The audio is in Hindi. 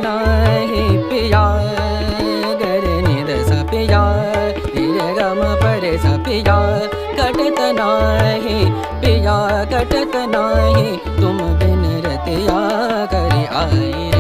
नाही पिया गरे निद सा पिया रे गम परे सा पिया कटत नाही पिया कटत नाही तुम बिन रतिया करे आई